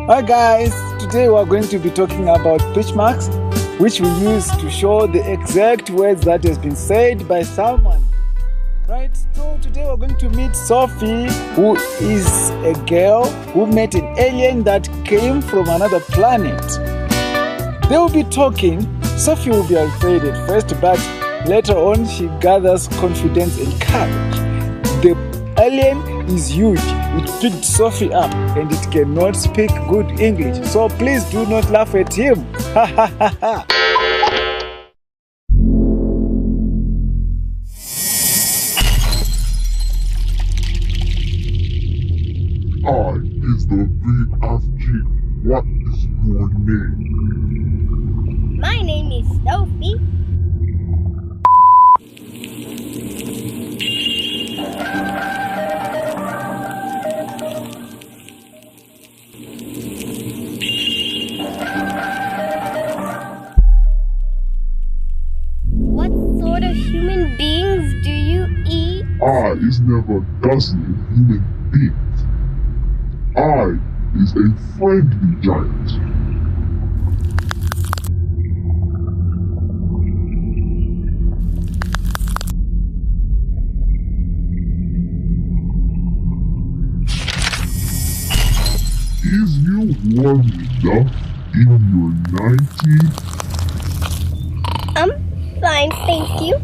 Hi guys, today we are going to be talking about speech marks, which we use to show the exact words that has been said by someone. Right, so today we're going to meet Sophie, who is a girl who met an alien that came from another planet. They will be talking. Sophie will be afraid at first, but later on she gathers confidence and courage. The alien is huge. It picked Sophie up and it cannot speak good English. So please do not laugh at him. Ha ha ha ha. I is the VFG. What is your name? My name is Sophie. What sort of human beings do you eat? I is never guzzling human beings. I is a friendly giant. Is you warm enough in your 90s? Fine, thank you.